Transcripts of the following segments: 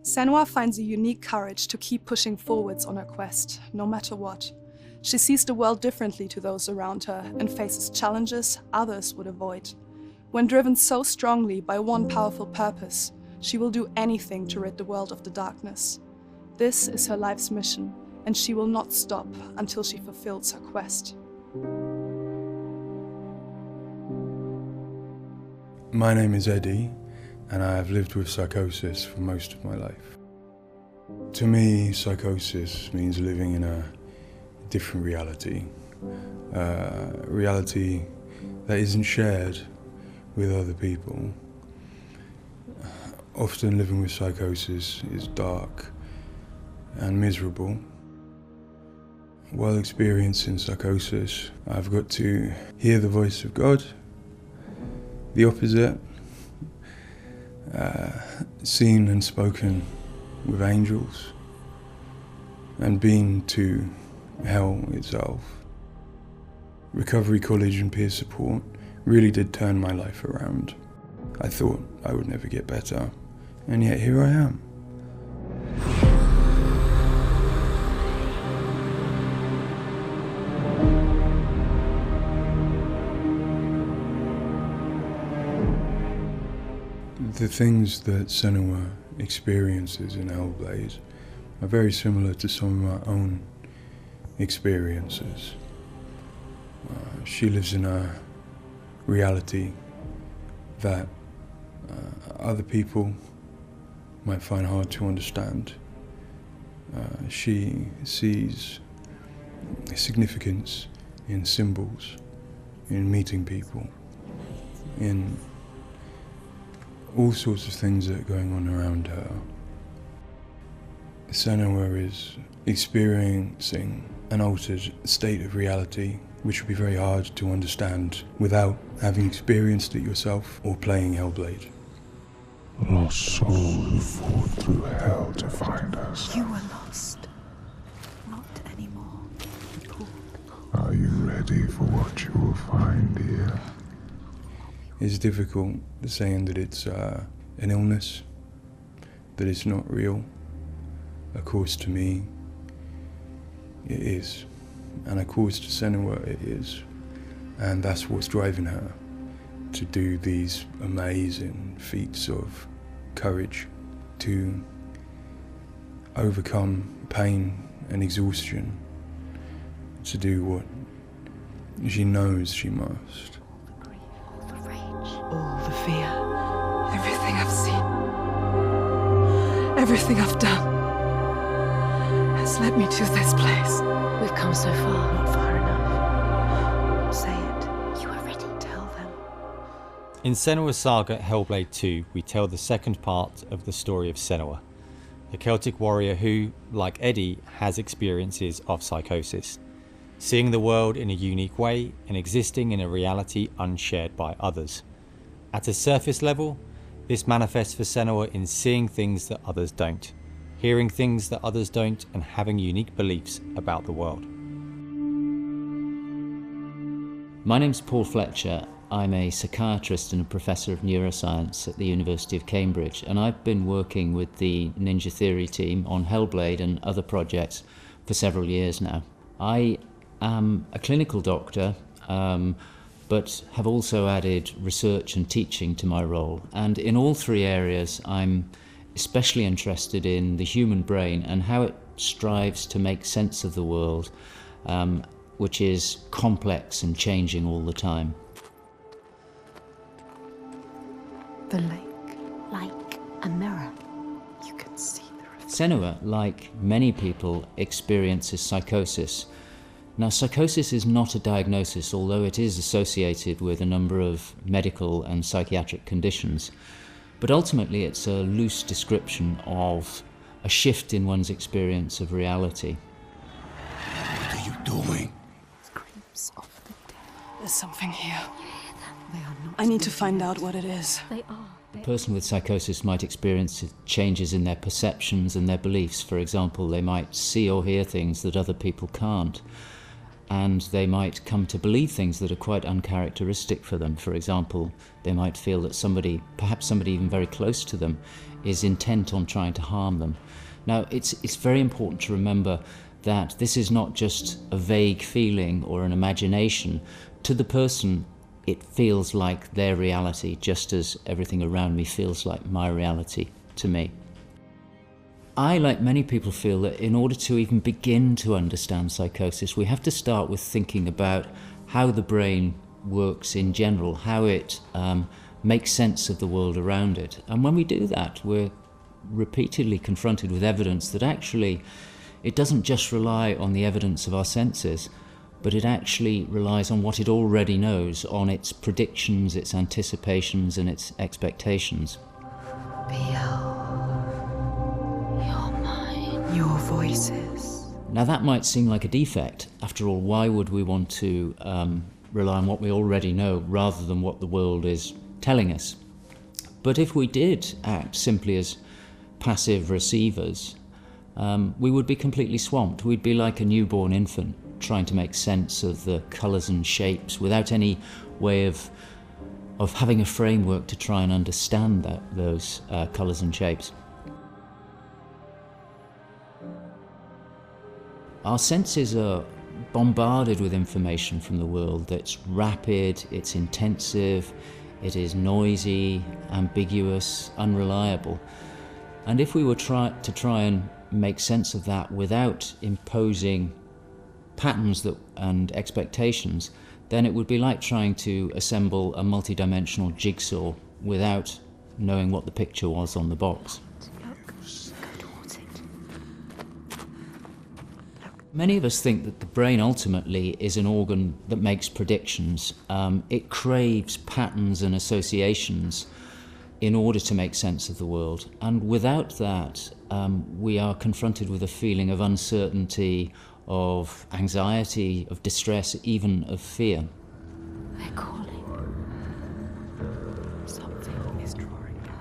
Senua finds a unique courage to keep pushing forwards on her quest, no matter what. She sees the world differently to those around her and faces challenges others would avoid. When driven so strongly by one powerful purpose, she will do anything to rid the world of the darkness. This is her life's mission, and she will not stop until she fulfills her quest. My name is Eddie, and I have lived with psychosis for most of my life. To me, psychosis means living in a different reality, a reality that isn't shared with other people. Often living with psychosis is dark and miserable. While experiencing psychosis, I've got to hear the voice of God, the opposite, seen and spoken with angels, and been to hell itself. Recovery college and peer support really did turn my life around. I thought I would never get better, and yet here I am. The things that Senua experiences in Hellblade are very similar to some of my own experiences. She lives in a reality that other people might find hard to understand. She sees significance in symbols, in meeting people, in all sorts of things that are going on around her. Senua is experiencing an altered state of reality which would be very hard to understand without having experienced it yourself or playing Hellblade. Lost soul who fought through hell to find us. You were lost. Not anymore. Are you ready for what you will find here? It's difficult saying that it's an illness, that it's not real. Of course, to me, it is. And of course, to Senua, it is. And that's what's driving her to do these amazing feats of courage, to overcome pain and exhaustion, to do what she knows she must. All the fear, everything I've seen, everything I've done has led me to this place. We've come so far, not far enough. Say it. You are ready. Tell them. In Senua's saga Hellblade II, we tell the second part of the story of Senua, a Celtic warrior who, like Eddie, has experiences of psychosis, seeing the world in a unique way and existing in a reality unshared by others. At a surface level, this manifests for Senua in seeing things that others don't, hearing things that others don't, and having unique beliefs about the world. My name's Paul Fletcher. I'm a psychiatrist and a professor of neuroscience at the University of Cambridge, and I've been working with the Ninja Theory team on Hellblade and other projects for several years now. I am a clinical doctor, but have also added research and teaching to my role. And in all three areas, I'm especially interested in the human brain and how it strives to make sense of the world, which is complex and changing all the time. The lake, like a mirror. You can see the reflection. Senua, like many people, experiences psychosis. Now, psychosis is not a diagnosis, although it is associated with a number of medical and psychiatric conditions. But ultimately, it's a loose description of a shift in one's experience of reality. What are you doing? Screams of the dead. There's something here. They are not. I need to find out what it is. They are. A person with psychosis might experience changes in their perceptions and their beliefs. For example, they might see or hear things that other people can't. and they might come to believe things that are quite uncharacteristic for them. For example, they might feel that somebody, perhaps somebody even very close to them, is intent on trying to harm them. Now, it's very important to remember that this is not just a vague feeling or an imagination. To the person, it feels like their reality, just as everything around me feels like my reality to me. I, like many people, feel that in order to even begin to understand psychosis, we have to start with thinking about how the brain works in general, how it makes sense of the world around it. And when we do that, we're repeatedly confronted with evidence that actually it doesn't just rely on the evidence of our senses, but it actually relies on what it already knows, on its predictions, its anticipations, and its expectations. Your voices. Now that might seem like a defect. After all, why would we want to rely on what we already know rather than what the world is telling us? But if we did act simply as passive receivers, we would be completely swamped. We'd be like a newborn infant trying to make sense of the colours and shapes without any way of having a framework to try and understand those colours and shapes. Our senses are bombarded with information from the world that's rapid, it's intensive, it is noisy, ambiguous, unreliable. And if we were to try and make sense of that without imposing patterns and expectations, then it would be like trying to assemble a multi-dimensional jigsaw without knowing what the picture was on the box. Many of us think that the brain ultimately is an organ that makes predictions. It craves patterns and associations in order to make sense of the world. And without that, we are confronted with a feeling of uncertainty, of anxiety, of distress, even of fear. They're calling. Something is drawing near.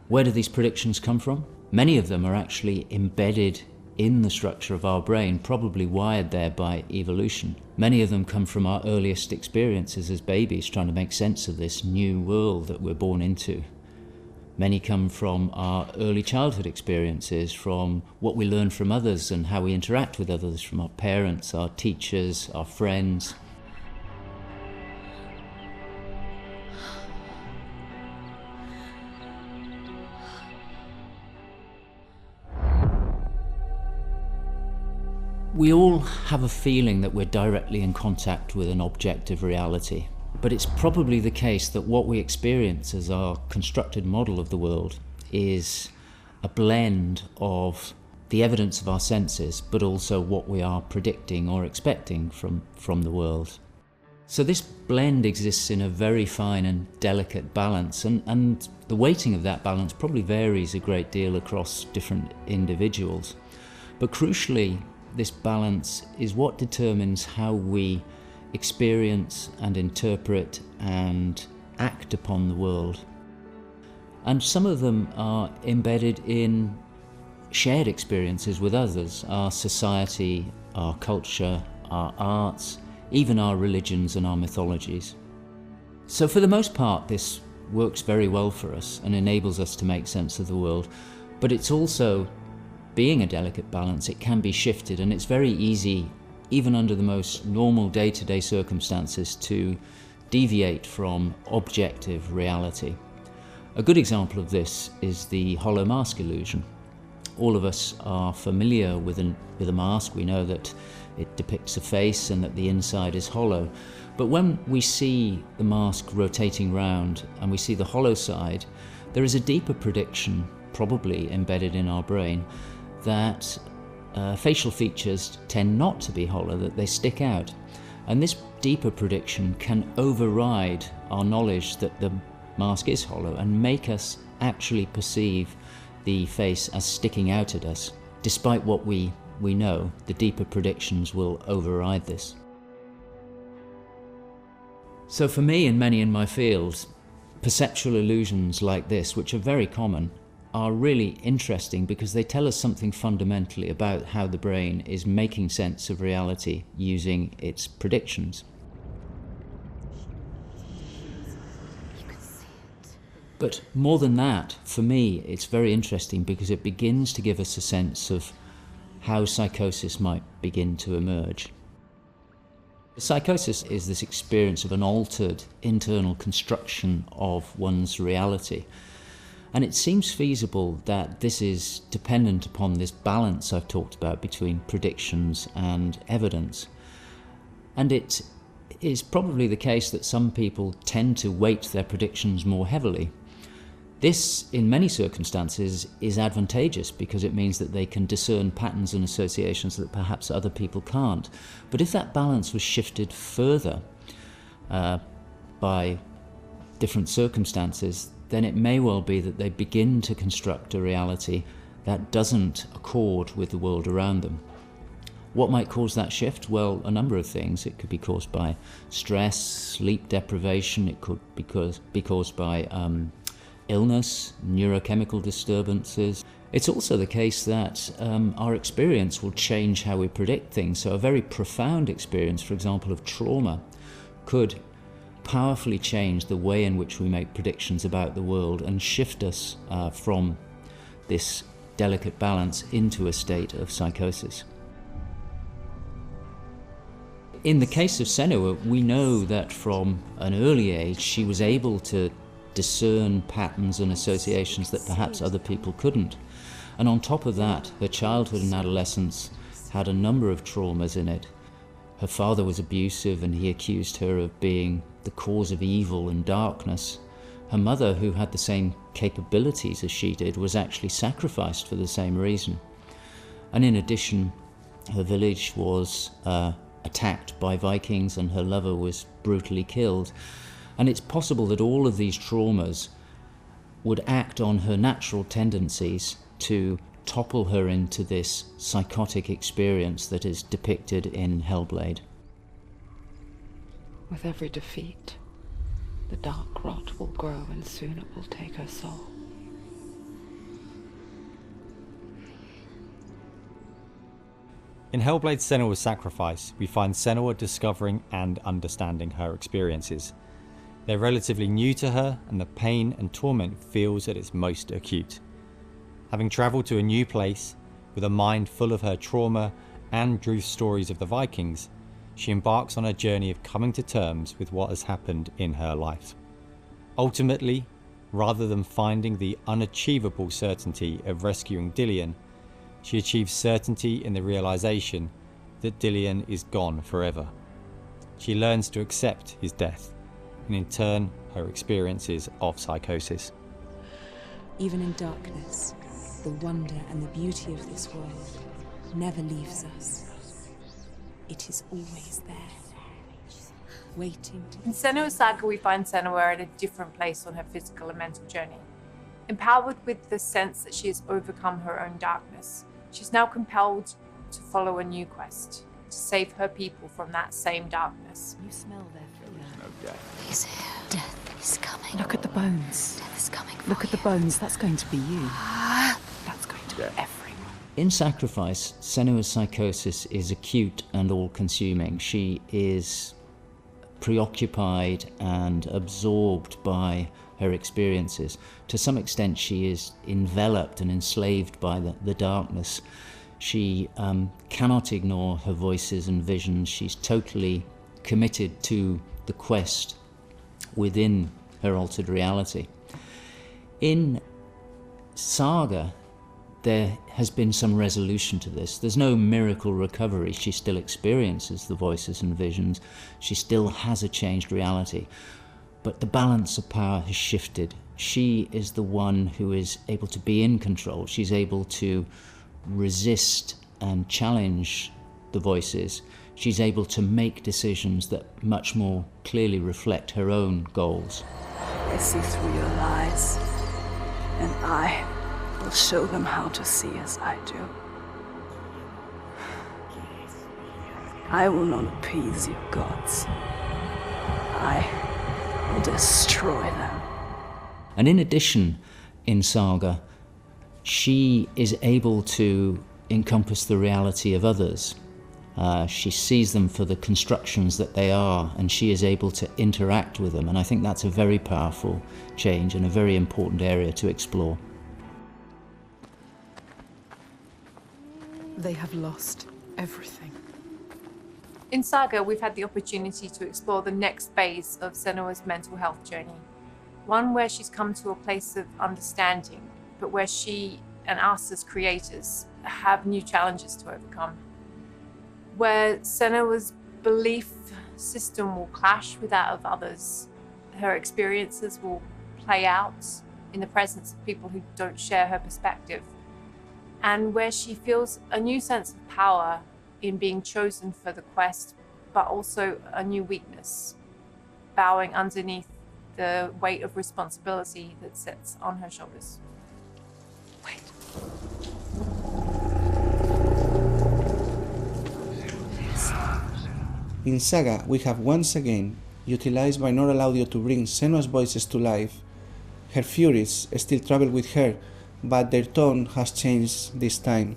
Where do these predictions come from? Many of them are actually embedded in the structure of our brain, probably wired there by evolution. Many of them come from our earliest experiences as babies, trying to make sense of this new world that we're born into. Many come from our early childhood experiences, from what we learn from others and how we interact with others, from our parents, our teachers, our friends. We all have a feeling that we're directly in contact with an objective reality, but it's probably the case that what we experience as our constructed model of the world is a blend of the evidence of our senses, but also what we are predicting or expecting from the world. So this blend exists in a very fine and delicate balance, and the weighting of that balance probably varies a great deal across different individuals. But crucially, this balance is what determines how we experience and interpret and act upon the world. And some of them are embedded in shared experiences with others, our society, our culture, our arts, even our religions and our mythologies. So for the most part, this works very well for us and enables us to make sense of the world, but it's also, being a delicate balance, it can be shifted, and it's very easy, even under the most normal day-to-day circumstances, to deviate from objective reality. A good example of this is the hollow mask illusion. All of us are familiar with a mask. We know that it depicts a face and that the inside is hollow. But when we see the mask rotating round and we see the hollow side, there is a deeper prediction, probably embedded in our brain, that facial features tend not to be hollow, that they stick out. And this deeper prediction can override our knowledge that the mask is hollow and make us actually perceive the face as sticking out at us. Despite what we know, the deeper predictions will override this. So for me and many in my field, perceptual illusions like this, which are very common, are really interesting because they tell us something fundamentally about how the brain is making sense of reality using its predictions. But more than that, for me, it's very interesting because it begins to give us a sense of how psychosis might begin to emerge. Psychosis is this experience of an altered internal construction of one's reality. And it seems feasible that this is dependent upon this balance I've talked about between predictions and evidence. And it is probably the case that some people tend to weight their predictions more heavily. This, in many circumstances, is advantageous because it means that they can discern patterns and associations that perhaps other people can't. But if that balance was shifted further by different circumstances, then it may well be that they begin to construct a reality that doesn't accord with the world around them. What might cause that shift? Well, a number of things. It could be caused by stress, sleep deprivation. It could be caused by illness, neurochemical disturbances. It's also the case that our experience will change how we predict things. So a very profound experience, for example, of trauma, could powerfully change the way in which we make predictions about the world and shift us from this delicate balance into a state of psychosis. In the case of Senua, we know that from an early age she was able to discern patterns and associations that perhaps other people couldn't. And on top of that, her childhood and adolescence had a number of traumas in it. Her father was abusive and he accused her of being the cause of evil and darkness. Her mother, who had the same capabilities as she did, was actually sacrificed for the same reason. And in addition, her village was attacked by Vikings and her lover was brutally killed. And it's possible that all of these traumas would act on her natural tendencies to topple her into this psychotic experience that is depicted in Hellblade. With every defeat, the dark rot will grow and soon it will take her soul. In Hellblade Senua's Sacrifice, we find Senua discovering and understanding her experiences. They're relatively new to her, and the pain and torment feels at its most acute. Having travelled to a new place, with a mind full of her trauma and truth stories of the Vikings, she embarks on a journey of coming to terms with what has happened in her life. Ultimately, rather than finding the unachievable certainty of rescuing Dillion, she achieves certainty in the realisation that Dillion is gone forever. She learns to accept his death, and in turn her experiences of psychosis. Even in darkness, the wonder and the beauty of this world never leaves us. It is always there, waiting to... In Senua's Saga, we find Senua at a different place on her physical and mental journey. Empowered with the sense that she has overcome her own darkness, she's now compelled to follow a new quest, to save her people from that same darkness. You smell their fear. He's here. Death is coming. Look at the bones. Death is coming. Look at the bones. That's going to be you. That's going to be everyone. In Sacrifice, Senua's psychosis is acute and all-consuming. She is preoccupied and absorbed by her experiences. To some extent, she is enveloped and enslaved by the darkness. She cannot ignore her voices and visions. She's totally committed to the quest within her altered reality. In Saga, there has been some resolution to this. There's no miracle recovery. She still experiences the voices and visions. She still has a changed reality. But the balance of power has shifted. She is the one who is able to be in control. She's able to resist and challenge the voices. She's able to make decisions that much more clearly reflect her own goals. I see through your lies, and I will show them how to see as I do. I will not appease your gods. I will destroy them. And in addition, in Saga, she is able to encompass the reality of others. She sees them for the constructions that they are, and she is able to interact with them. And I think that's a very powerful change and a very important area to explore. They have lost everything. In Saga, we've had the opportunity to explore the next phase of Senua's mental health journey. One where she's come to a place of understanding, but where she and us as creators have new challenges to overcome. Where Senua's belief system will clash with that of others. Her experiences will play out in the presence of people who don't share her perspective. And where she feels a new sense of power in being chosen for the quest, but also a new weakness, bowing underneath the weight of responsibility that sits on her shoulders. Wait. In Saga, we have once again utilized binaural audio to bring Senua's voices to life. Her furies still travel with her, but their tone has changed this time.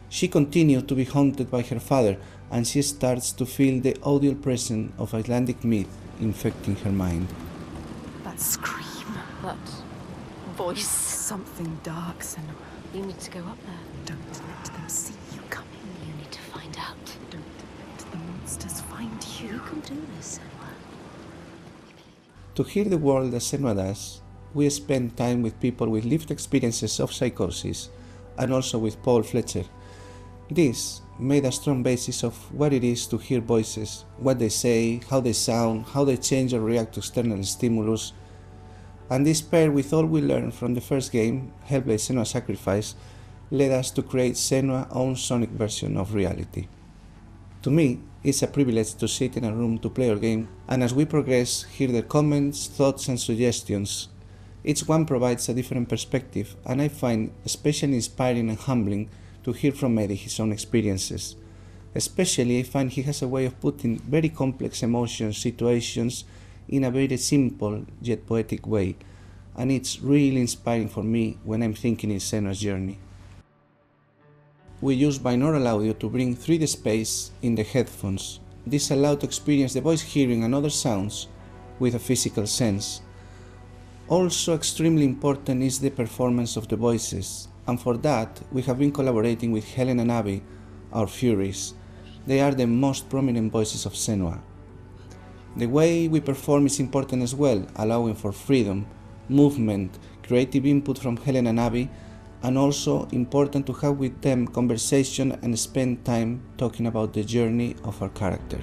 She continues to be haunted by her father, and she starts to feel the audial presence of Icelandic myth infecting her mind. That scream. That voice. Something dark, Senua. You need to go up there. Don't let them see you coming. You need to find out. Don't let the monsters find you. You can do this, Senua. To hear the world as Senua does, we spend time with people with lived experiences of psychosis, and also with Paul Fletcher. This made a strong basis of what it is to hear voices, what they say, how they sound, how they change or react to external stimulus. And this paired with all we learned from the first game, Hellblade Senua Sacrifice, led us to create Senua's own sonic version of reality. To me, it's a privilege to sit in a room to play our game, and as we progress, hear their comments, thoughts and suggestions. Each one provides a different perspective, and I find especially inspiring and humbling to hear from Eddie his own experiences. Especially, I find he has a way of putting very complex emotions, situations, in a very simple yet poetic way, and it's really inspiring for me when I'm thinking in Senua's journey. We use binaural audio to bring 3D space in the headphones. This allows to experience the voice hearing and other sounds with a physical sense. Also extremely important is the performance of the voices, and for that we have been collaborating with Helen and Abby, our Furies. They are the most prominent voices of Senua. The way we perform is important as well, allowing for freedom, movement, creative input from Helen and Abby, and also important to have with them conversation and spend time talking about the journey of our character.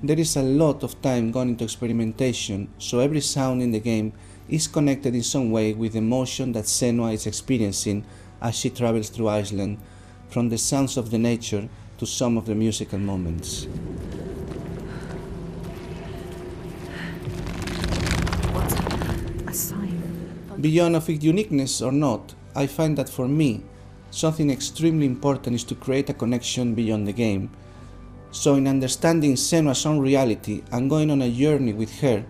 There is a lot of time gone into experimentation, so every sound in the game is connected in some way with the emotion that Senua is experiencing as she travels through Iceland, from the sounds of the nature to some of the musical moments. What's a sign? Beyond of its uniqueness or not, I find that for me, something extremely important is to create a connection beyond the game. So in understanding Senua's own reality and going on a journey with her,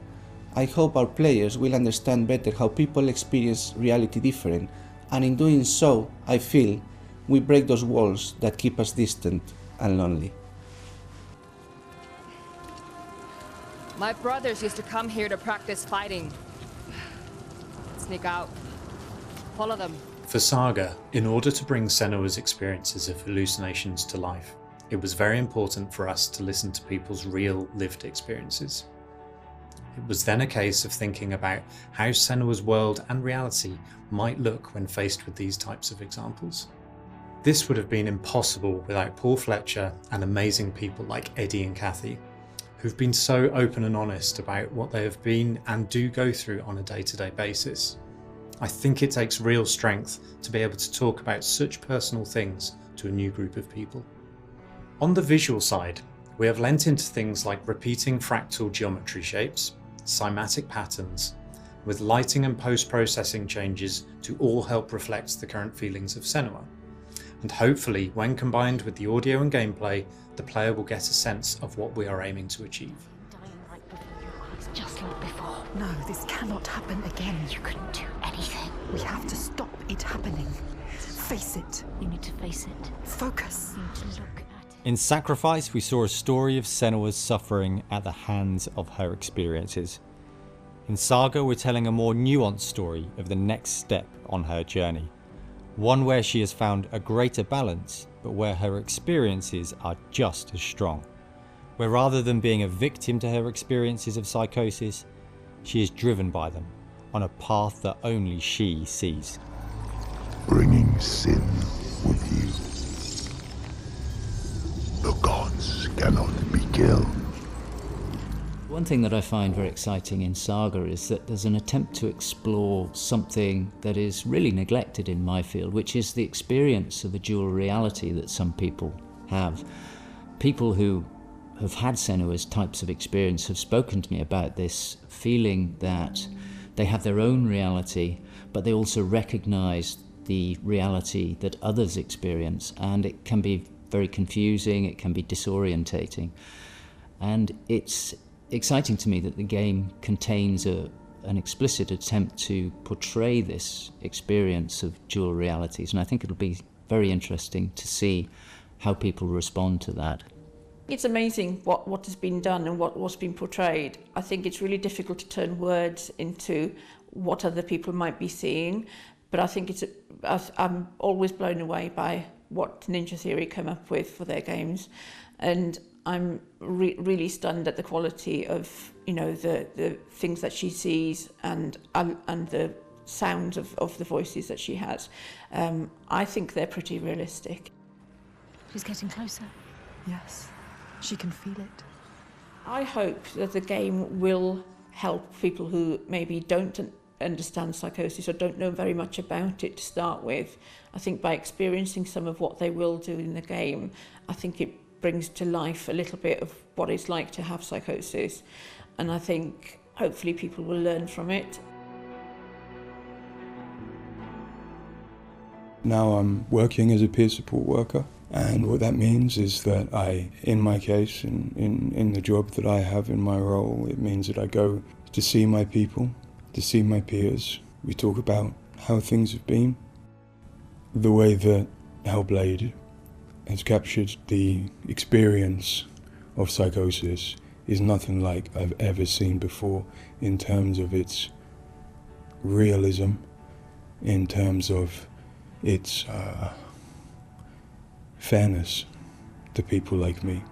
I hope our players will understand better how people experience reality different, and in doing so, I feel, we break those walls that keep us distant and lonely. My brothers used to come here to practice fighting. Sneak out. Follow them. For Saga, in order to bring Senua's experiences of hallucinations to life, it was very important for us to listen to people's real lived experiences. It was then a case of thinking about how Senua's world and reality might look when faced with these types of examples. This would have been impossible without Paul Fletcher and amazing people like Eddie and Kathy, who've been so open and honest about what they have been and do go through on a day-to-day basis. I think it takes real strength to be able to talk about such personal things to a new group of people. On the visual side, we have lent into things like repeating fractal geometry shapes, cymatic patterns, with lighting and post-processing changes to all help reflect the current feelings of Senua. And hopefully, when combined with the audio and gameplay, the player will get a sense of what we are aiming to achieve. Dying right before your eyes. just like before. No, this cannot happen again. You couldn't do anything. We have to stop it happening. Face it. You need to face it. Focus. You need to look at it. In Sacrifice, we saw a story of Senua's suffering at the hands of her experiences. In Saga, we're telling a more nuanced story of the next step on her journey. One where she has found a greater balance, but where her experiences are just as strong. Where rather than being a victim to her experiences of psychosis, she is driven by them on a path that only she sees. Bringing sin with you. The gods cannot be killed. One thing that I find very exciting in Saga is that there's an attempt to explore something that is really neglected in my field, which is the experience of a dual reality that some people have. People who have had Senua's types of experience have spoken to me about this feeling that they have their own reality, but they also recognize the reality that others experience, and it can be very confusing, it can be disorientating. And it's exciting to me that the game contains an explicit attempt to portray this experience of dual realities, and I think it'll be very interesting to see how people respond to that. It's amazing what has been done and what's been portrayed. I think it's really difficult to turn words into what other people might be seeing, but I think I'm always blown away by what Ninja Theory come up with for their games, and I'm really stunned at the quality of the things that she sees and the sounds of the voices that she has. I think they're pretty realistic. She's getting closer. Yes, she can feel it. I hope that the game will help people who maybe don't understand psychosis or don't know very much about it to start with. I think by experiencing some of what they will do in the game, I think it brings to life a little bit of what it's like to have psychosis, and I think hopefully people will learn from it. Now I'm working as a peer support worker, and what that means is that in my case, in the job that I have in my role, it means that I go to see my people, to see my peers. We talk about how things have been. The way that Hellblade has captured the experience of psychosis is nothing like I've ever seen before in terms of its realism, in terms of its fairness to people like me.